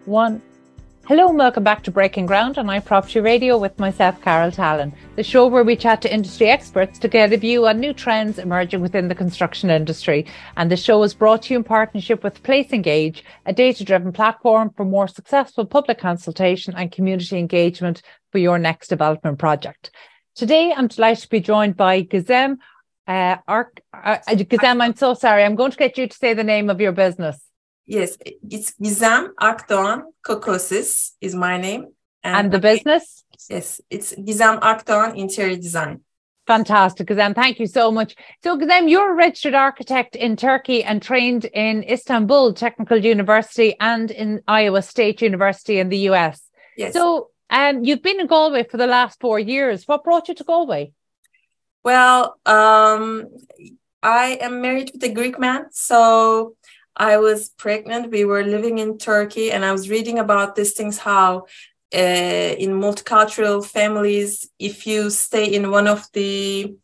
one. Hello and welcome back to Breaking Ground on iPropertyRadio with myself, Carol Tallon, the show where we chat to industry experts to get a view on new trends emerging within the construction industry. And the show is brought to you in partnership with Place Engage, a data-driven platform for more successful public consultation and community engagement for your next development project. Today, I'm delighted to be joined by Gizem. Gizem, I'm so sorry. I'm going to get you to say the name of your business. Yes, it's Gizem Akdogan Kokosis is my name. And the business? Yes, it's Gizem Akdogan Interior Design. Fantastic, Gizem. Thank you so much. So, Gizem, you're a registered architect in Turkey and trained in Istanbul Technical University and in Iowa State University in the US. Yes. So, you've been in Galway for the last 4 years. What brought you to Galway? Well, I am married with a Greek man, so I was pregnant. We were living in Turkey, and I was reading about these things, how in multicultural families, if you stay in one of the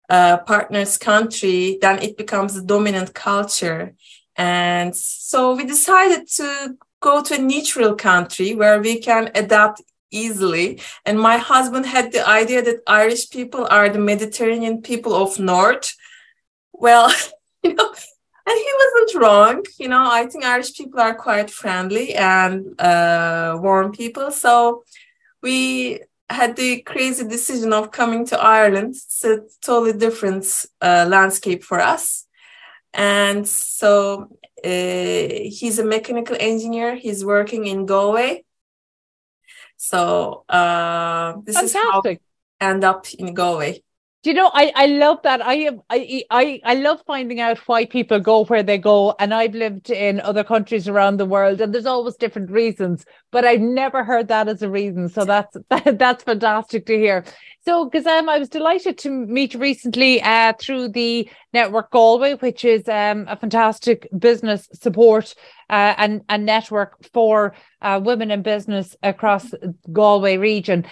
partner's country, then it becomes the dominant culture. And so we decided to go to a neutral country where we can adapt easily. And my husband had the idea that Irish people are the Mediterranean people of North. Well, and he wasn't wrong. I think Irish people are quite friendly and warm people. So we had the crazy decision of coming to Ireland. It's a totally different landscape for us. And so he's a mechanical engineer. He's working in Galway. So this Fantastic. is how we end up in Galway. Do you know, I love that. I love finding out why people go where they go. And I've lived in other countries around the world, and there's always different reasons, but I've never heard that as a reason. So that's fantastic to hear. So, Gizem, I was delighted to meet you recently through the Network Galway, which is a fantastic business support and network for women in business across Galway region.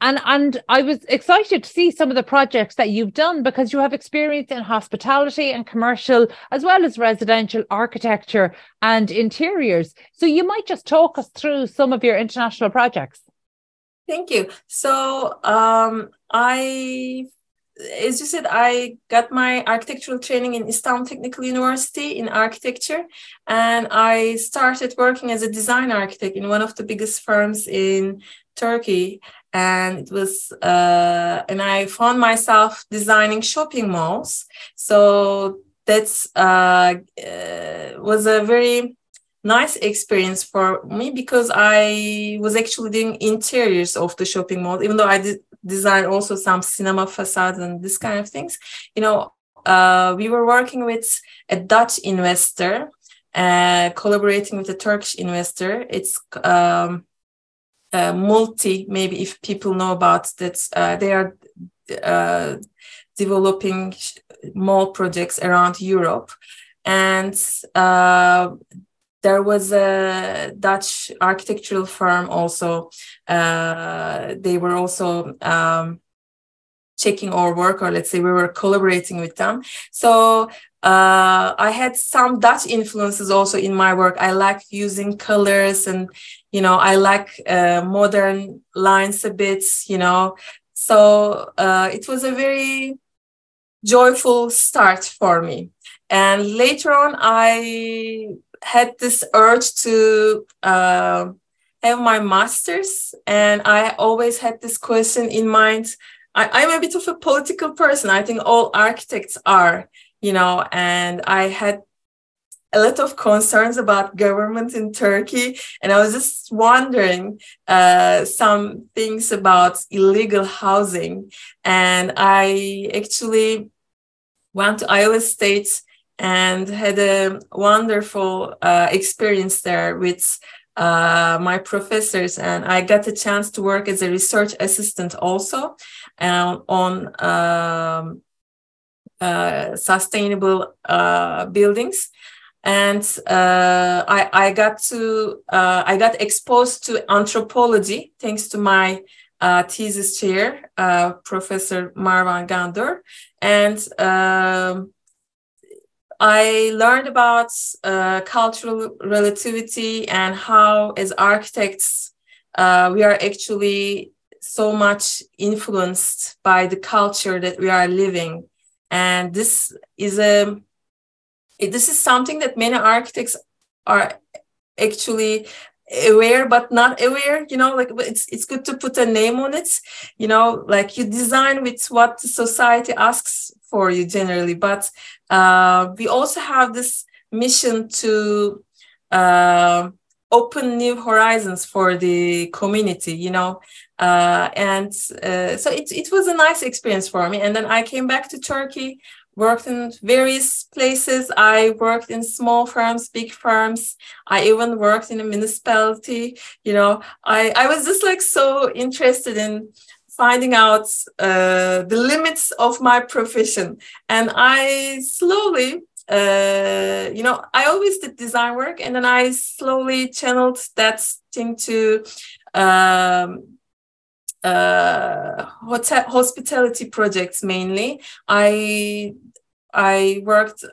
And I was excited to see some of the projects that you've done, because you have experience in hospitality and commercial, as well as residential architecture and interiors. So you might just talk us through some of your international projects. Thank you. So as you said, I got my architectural training in Istanbul Technical University in architecture, and I started working as a design architect in one of the biggest firms in Turkey. And it was, and I found myself designing shopping malls. So that's was a very nice experience for me, because I was actually doing interiors of the shopping mall, even though I did design also some cinema facades and this kind of things. We were working with a Dutch investor, collaborating with a Turkish investor. It's Multi, maybe if people know about that, they are developing mall projects around Europe. And there was a Dutch architectural firm also. They were also checking our work, or let's say we were collaborating with them. So I had some Dutch influences also in my work. I like using colors, and I like modern lines a bit, So it was a very joyful start for me. And later on, I had this urge to have my master's, and I always had this question in mind. I'm a bit of a political person. I think all architects are, and I had a lot of concerns about government in Turkey. And I was just wondering some things about illegal housing. And I actually went to Iowa State and had a wonderful experience there with my professors. And I got a chance to work as a research assistant also on sustainable buildings. And I got exposed to anthropology thanks to my thesis chair, Professor Marwan Gandur. And I learned about cultural relativity and how, as architects, we are actually so much influenced by the culture that we are living. And this is something that many architects are actually aware but not aware, like it's good to put a name on it, like you design with what the society asks for you generally, but we also have this mission to open new horizons for the community, so it was a nice experience for me. And then I came back to Turkey, worked in various places. I worked in small firms, big firms. I even worked in a municipality. I was just like so interested in finding out the limits of my profession. And I slowly, I always did design work, and then I slowly channeled that thing to hospitality projects mainly. I worked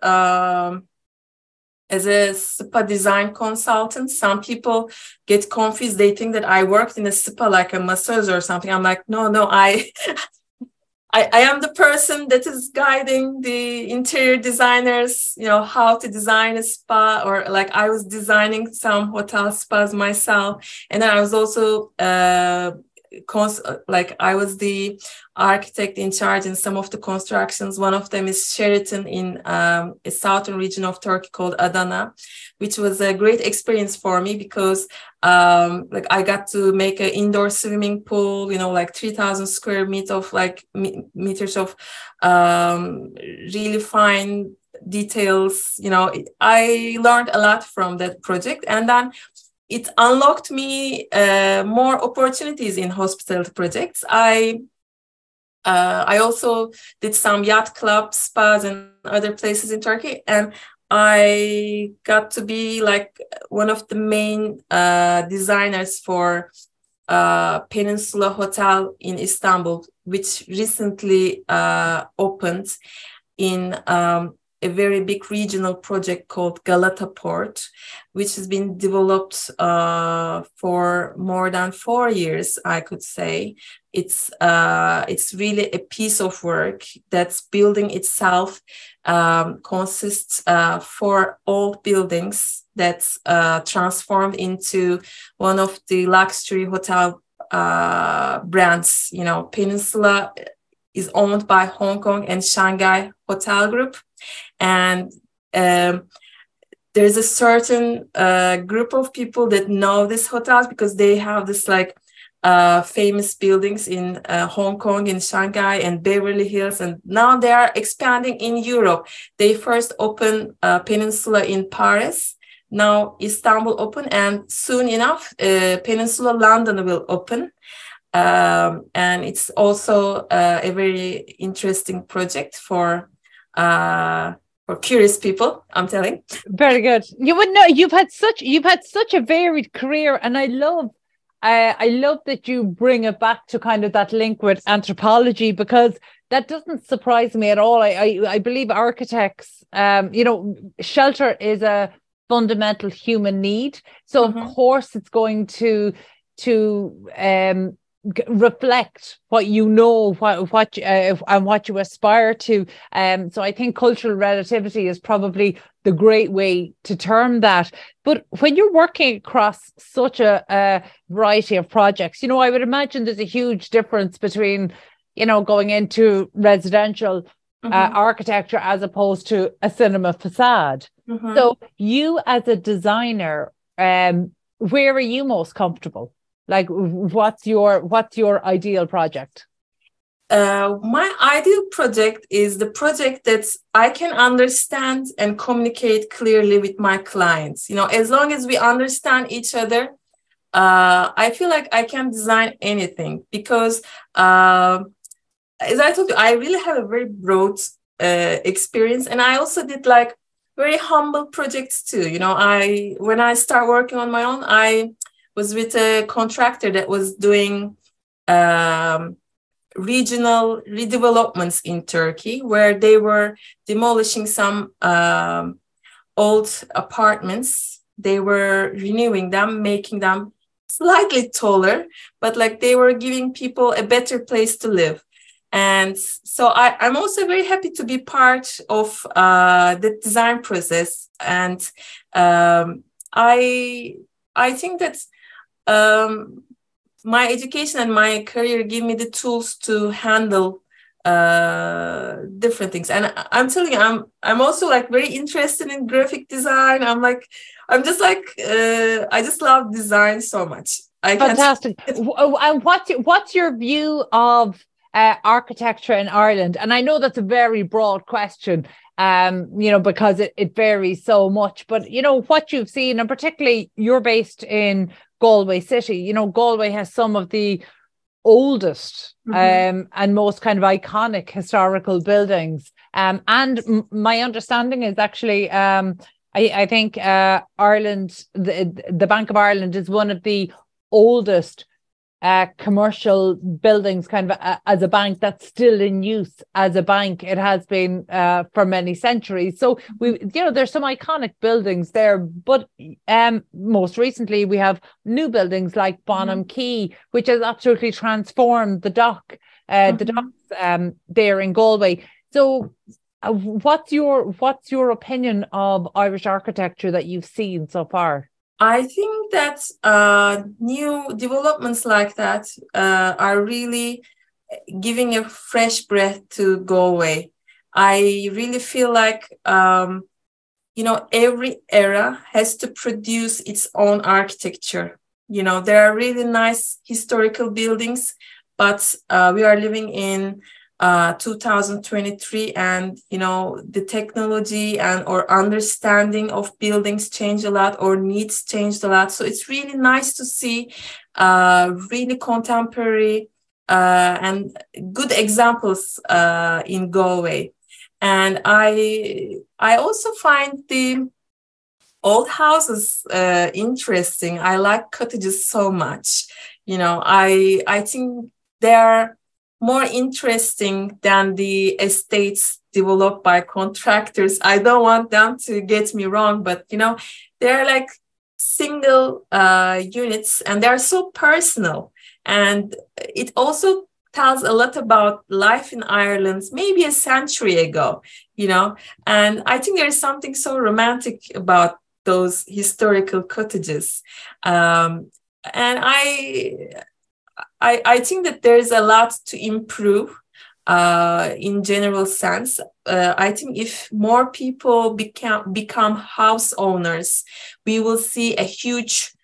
as a spa design consultant. Some people get confused. They think that I worked in a spa like a masseuse or something. I'm like, no, I am the person that is guiding the interior designers, how to design a spa, or like I was designing some hotel spas myself. And then I was also I was the architect in charge in some of the constructions. One of them is Sheraton in a southern region of Turkey called Adana, which was a great experience for me because I got to make an indoor swimming pool, like 3,000 square meters of really fine details. I learned a lot from that project, and then it unlocked me more opportunities in hospitality projects. I also did some yacht clubs, spas, and other places in Turkey, and I got to be like one of the main designers for Peninsula Hotel in Istanbul, which recently opened in a very big regional project called Galata Port, which has been developed for more than 4 years, I could say. It's really a piece of work that's building itself, consists 4 old buildings that's transformed into one of the luxury hotel brands. Peninsula is owned by Hong Kong and Shanghai Hotel Group. And there's a certain group of people that know these hotels because they have this famous buildings in Hong Kong, in Shanghai, and Beverly Hills. And now they are expanding in Europe. They first opened Peninsula in Paris. Now Istanbul open, and soon enough, Peninsula London will open. And it's also a very interesting project for curious people, I'm telling. Very good. You would know you've had such a varied career, and I love that you bring it back to kind of that link with anthropology, because that doesn't surprise me at all. I believe architects, shelter is a fundamental human need. So of course it's going to reflect what you know, what and what you aspire to. So I think cultural relativity is probably the great way to term that. But when you're working across such a variety of projects, I would imagine there's a huge difference between, going into residential architecture as opposed to a cinema facade. So you as a designer, where are you most comfortable? Like, what's your ideal project? My ideal project is the project that I can understand and communicate clearly with my clients. As long as we understand each other, I feel like I can design anything because, as I told you, I really have a very broad experience, and I also did very humble projects too. When I start working on my own, I was with a contractor that was doing regional redevelopments in Turkey, where they were demolishing some old apartments. They were renewing them, making them slightly taller, but like they were giving people a better place to live. And so I'm also very happy to be part of the design process. And I think that my education and my career give me the tools to handle different things. And I'm telling you, I'm also like very interested in graphic design. I just love design so much. Fantastic. And what's your view of architecture in Ireland? And I know that's a very broad question, because it varies so much. But, what you've seen, and particularly you're based in Galway City, Galway has some of the oldest and most kind of iconic historical buildings. And my understanding is actually, I think Ireland, the Bank of Ireland is one of the oldest commercial buildings kind of as a bank that's still in use as a bank. It has been for many centuries. So there's some iconic buildings there, but most recently we have new buildings like Bonham Quay, which has absolutely transformed the docks there in Galway. So what's your opinion of Irish architecture that you've seen so far? I think that new developments like that are really giving a fresh breath to Galway. I really feel like, every era has to produce its own architecture. There are really nice historical buildings, but we are living in 2023, and the technology or understanding of buildings change a lot, or needs changed a lot. So it's really nice to see really contemporary and good examples in Galway. And I also find the old houses interesting. I like cottages so much. I think they are more interesting than the estates developed by contractors. I don't want them to get me wrong, but they're like single units, and they're so personal. And it also tells a lot about life in Ireland maybe a century ago, and I think there's something so romantic about those historical cottages. And I think that there's a lot to improve in general sense. I think if more people become house owners, we will see a huge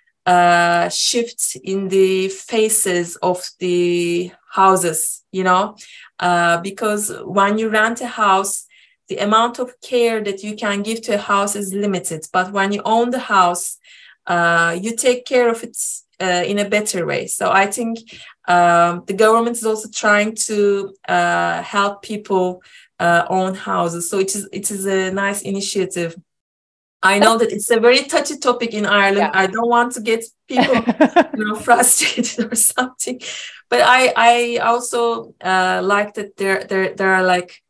shift in the faces of the houses, because when you rent a house, the amount of care that you can give to a house is limited. But when you own the house, you take care of it in a better way. So I think the government is also trying to help people own houses. So it is a nice initiative. I know that it's a very touchy topic in Ireland. Yeah. I don't want to get people frustrated or something, but I also like that there are like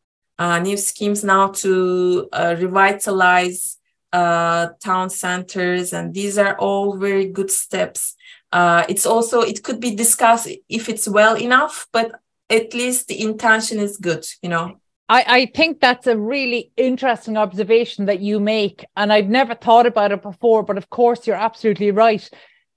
new schemes now to revitalize town centers, and these are all very good steps. It could be discussed if it's well enough, but at least the intention is good, I think that's a really interesting observation that you make, and I've never thought about it before, but of course you're absolutely right.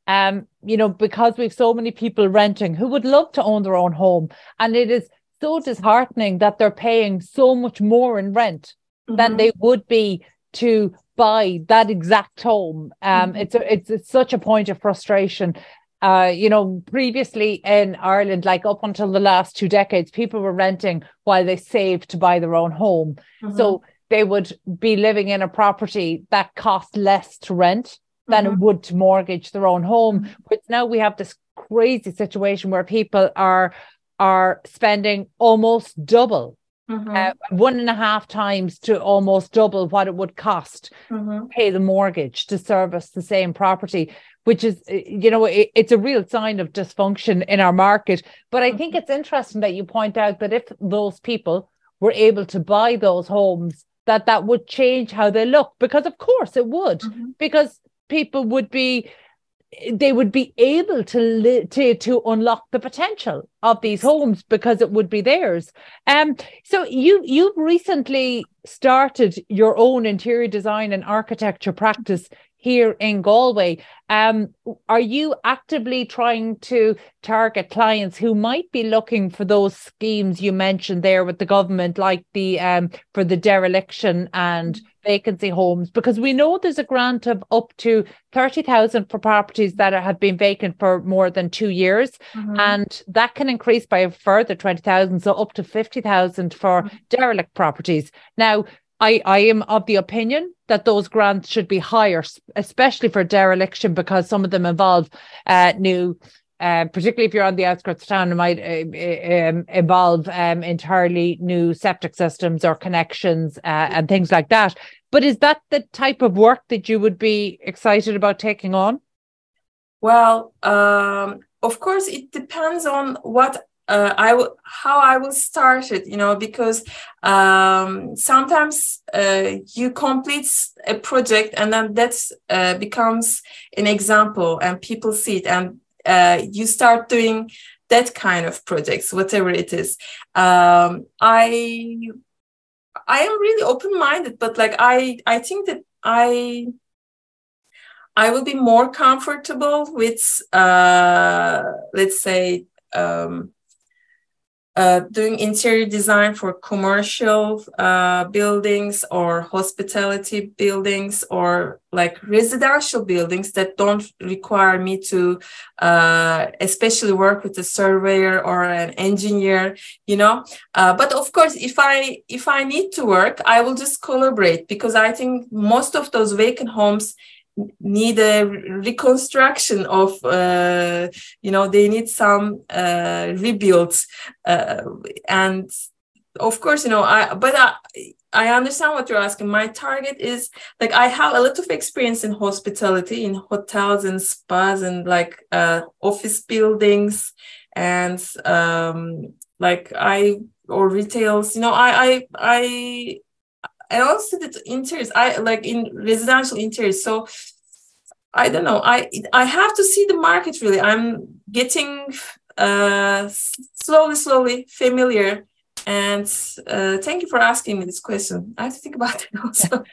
Because we've so many people renting who would love to own their own home, and it is so disheartening that they're paying so much more in rent than they would be to buy that exact home. It's such a point of frustration. Previously in Ireland, like up until the last 2 decades, people were renting while they saved to buy their own home. So they would be living in a property that cost less to rent than it would to mortgage their own home. But now we have this crazy situation where people are spending almost double 1.5 times to almost double what it would cost pay the mortgage to service the same property, which is, it's a real sign of dysfunction in our market. But I think it's interesting that you point out that if those people were able to buy those homes, that would change how they look, because of course it would, because people would be able to unlock the potential of these homes because it would be theirs. So you've recently started your own interior design and architecture practice here in Galway. Are you actively trying to target clients who might be looking for those schemes you mentioned there with the government, like the for the dereliction and vacancy homes? Because we know there's a grant of up to 30,000 for properties that have been vacant for more than 2 years, and that can increase by a further 20,000, so up to 50,000 for derelict properties. Now, I am of the opinion that those grants should be higher, especially for dereliction, because some of them involve new, particularly if you're on the outskirts of town, it might involve entirely new septic systems or connections and things like that. But is that the type of work that you would be excited about taking on? Well, of course, it depends on what how I will start it, because sometimes you complete a project and then that becomes an example and people see it, and you start doing that kind of projects, whatever it is. I am really open-minded, but like I think that I will be more comfortable with, let's say, doing interior design for commercial buildings or hospitality buildings, or like residential buildings that don't require me to especially work with a surveyor or an engineer, but of course, if I need to work, I will just collaborate, because I think most of those vacant homes need a reconstruction of, they need some rebuilds, and of course, I understand what you're asking. My target is, like, I have a lot of experience in hospitality, in hotels and spas and like office buildings and or retails. I also did interiors. I like in residential interiors. So I don't know. I have to see the market really. I'm getting slowly familiar. And thank you for asking me this question. I have to think about it also.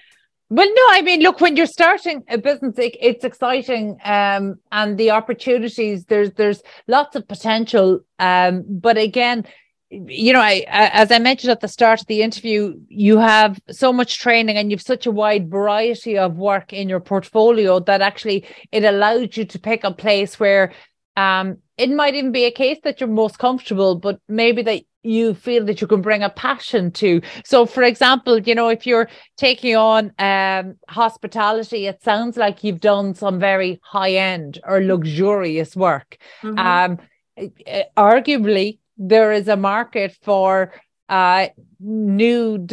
Well, no, I mean, look, when you're starting a business, it's exciting, and the opportunities. There's lots of potential. But again, as I mentioned at the start of the interview, you have so much training and you've such a wide variety of work in your portfolio that actually it allows you to pick a place where it might even be a case that you're most comfortable, but maybe that you feel that you can bring a passion to. So, for example, if you're taking on hospitality, it sounds like you've done some very high-end or luxurious work. Arguably, there is a market for new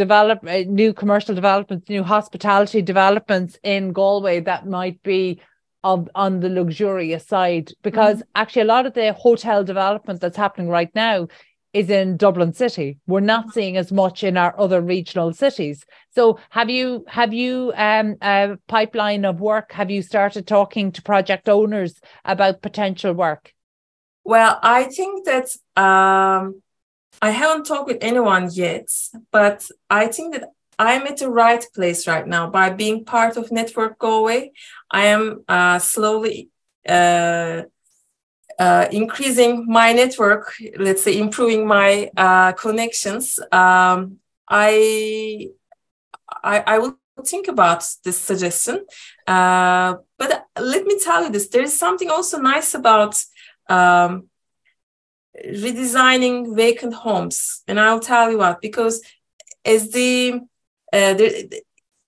commercial developments, new hospitality developments in Galway that might be on the luxurious side, because actually a lot of the hotel development that's happening right now is in Dublin City. We're not seeing as much in our other regional cities. So have you a pipeline of work? Have you started talking to project owners about potential work? Well, I think that I haven't talked with anyone yet, but I think that I'm at the right place right now. By being part of Network Galway, I am slowly increasing my network, let's say improving my connections. I will think about this suggestion. But let me tell you this, there is something also nice about redesigning vacant homes, and I'll tell you what, because as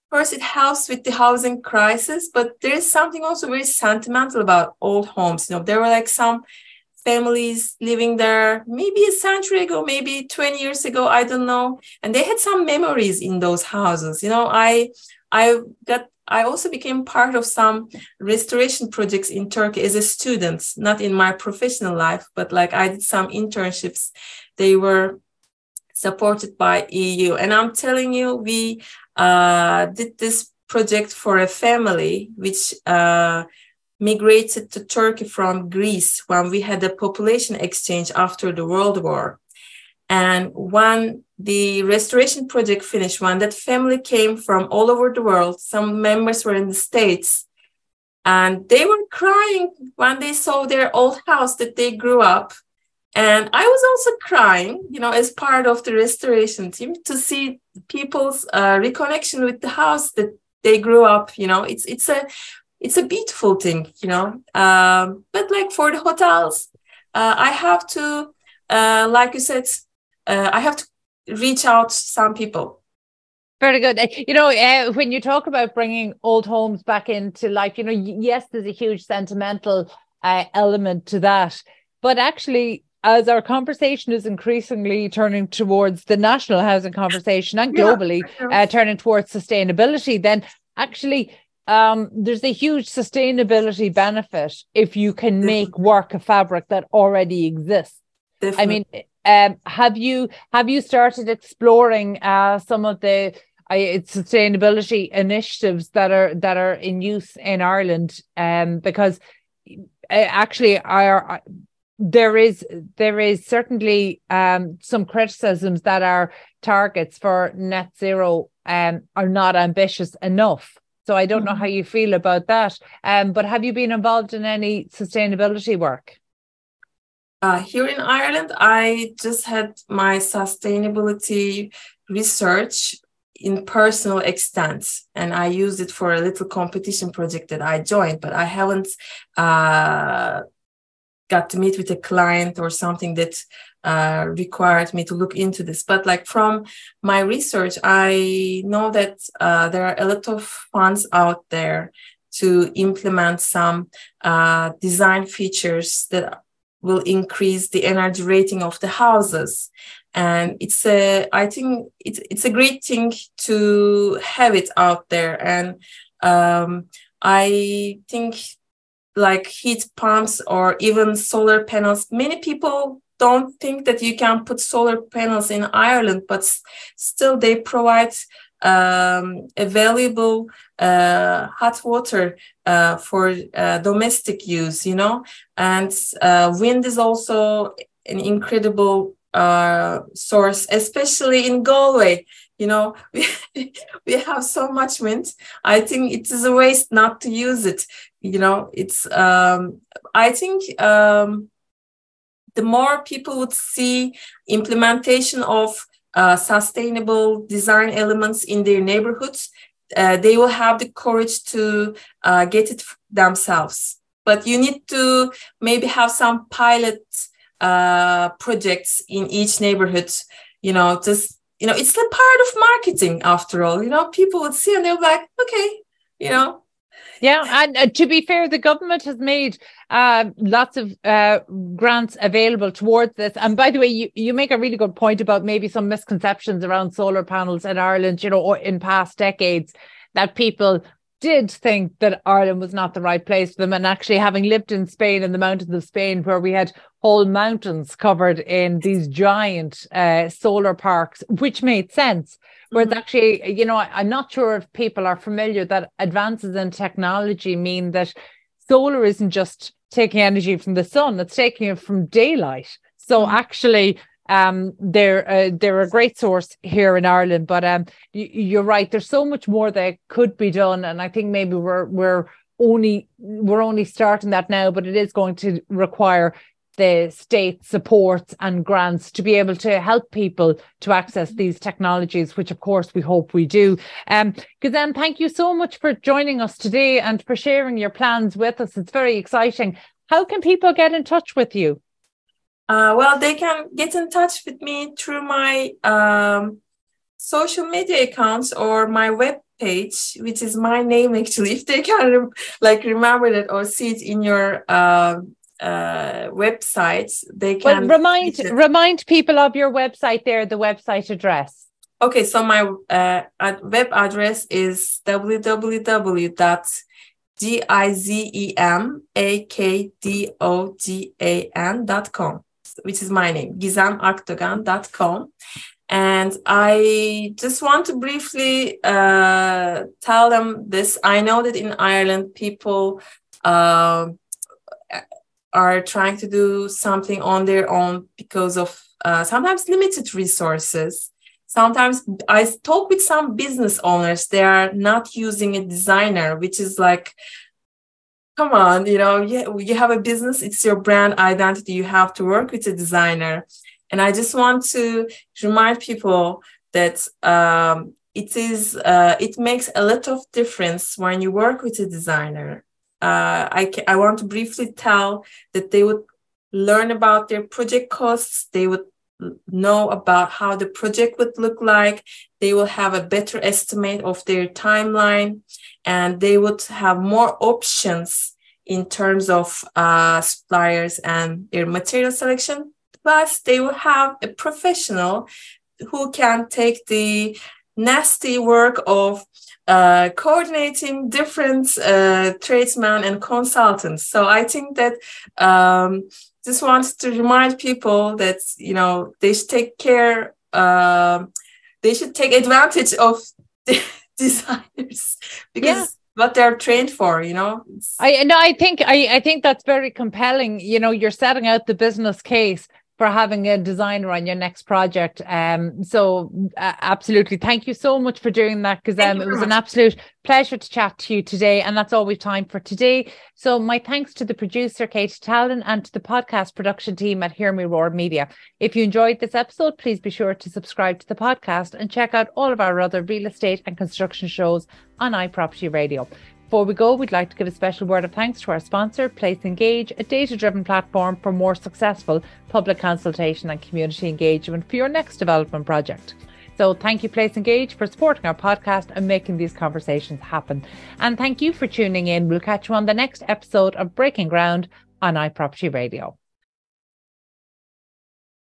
first it helps with the housing crisis, but there is something also very sentimental about old homes. There were like some families living there, maybe a century ago, maybe 20 years ago, I don't know. And they had some memories in those houses. I also became part of some restoration projects in Turkey as a student, not in my professional life, but like I did some internships. They were supported by EU. And I'm telling you, we did this project for a family which migrated to Turkey from Greece when we had a population exchange after the World War. And when the restoration project finished, when that family came from all over the world, some members were in the States, and they were crying when they saw their old house that they grew up. And I was also crying, as part of the restoration team, to see people's reconnection with the house that they grew up. It's a beautiful thing, but like for the hotels, I have to, like you said, I have to reach out to some people. Very good. When you talk about bringing old homes back into life, yes, there's a huge sentimental element to that. But actually, as our conversation is increasingly turning towards the national housing conversation and globally turning towards sustainability, then actually there's a huge sustainability benefit if you can make work a fabric that already exists. Definitely. I mean, have you started exploring some of the sustainability initiatives that are in use in Ireland? Because actually, there is certainly some criticisms that our targets for net zero are not ambitious enough. So I don't know how you feel about that. But have you been involved in any sustainability work? Here in Ireland, I just had my sustainability research in personal extent, and I used it for a little competition project that I joined, but I haven't got to meet with a client or something that required me to look into this. But like from my research, I know that there are a lot of funds out there to implement some design features that will increase the energy rating of the houses. And I think it's a great thing to have it out there. And I think like heat pumps or even solar panels, many people don't think that you can put solar panels in Ireland, but still they provide a valuable hot water for domestic use, and wind is also an incredible source, especially in Galway. We have so much wind. I think it is a waste not to use it. I think the more people would see implementation of sustainable design elements in their neighborhoods, they will have the courage to get it themselves. But you need to maybe have some pilot projects in each neighborhood, it's a part of marketing after all. People would see and they're like, okay, Yeah, and to be fair, the government has made lots of grants available towards this. And by the way, you make a really good point about maybe some misconceptions around solar panels in Ireland, or in past decades, that people did think that Ireland was not the right place for them. And actually, having lived in Spain, in the mountains of Spain, where we had whole mountains covered in these giant solar parks, which made sense. Whereas actually, I'm not sure if people are familiar that advances in technology mean that solar isn't just taking energy from the sun, it's taking it from daylight. So actually, they're a great source here in Ireland. But you're right, there's so much more that could be done. And I think maybe we're only starting that now, but it is going to require the state supports and grants to be able to help people to access these technologies, which of course we hope we do. Gizem, thank you so much for joining us today and for sharing your plans with us. It's very exciting. How can people get in touch with you? Well, they can get in touch with me through my social media accounts or my web page, which is my name actually, if they can remember that or see it in your website, they can remind people of your website there, the website address. Okay, so my web address is www.gizemakdogan.com, which is my name, gizemakdogan.com. And I just want to briefly tell them this. I know that in Ireland, people are trying to do something on their own because of sometimes limited resources. Sometimes I talk with some business owners, they are not using a designer, which is like, come on, you have a business, it's your brand identity, you have to work with a designer. And I just want to remind people that it makes a lot of difference when you work with a designer. I want to briefly tell that they would learn about their project costs. They would know about how the project would look like. They will have a better estimate of their timeline, and they would have more options in terms of suppliers and their material selection. Plus, they will have a professional who can take the nasty work of coordinating different tradesmen and consultants. So I think that just wants to remind people that, they should take care, they should take advantage of the designers, because what they're trained for, I think that's very compelling. You're setting out the business case for having a designer on your next project. So absolutely. Thank you so much for doing that, because it was an absolute pleasure to chat to you today. And that's all we've time for today. So my thanks to the producer, Carol Tallon, and to the podcast production team at Hear Me Roar Media. If you enjoyed this episode, please be sure to subscribe to the podcast and check out all of our other real estate and construction shows on iPropertyRadio. Before we go, we'd like to give a special word of thanks to our sponsor, Place Engage, a data-driven platform for more successful public consultation and community engagement for your next development project. So thank you, Place Engage, for supporting our podcast and making these conversations happen. And thank you for tuning in. We'll catch you on the next episode of Breaking Ground on iProperty Radio.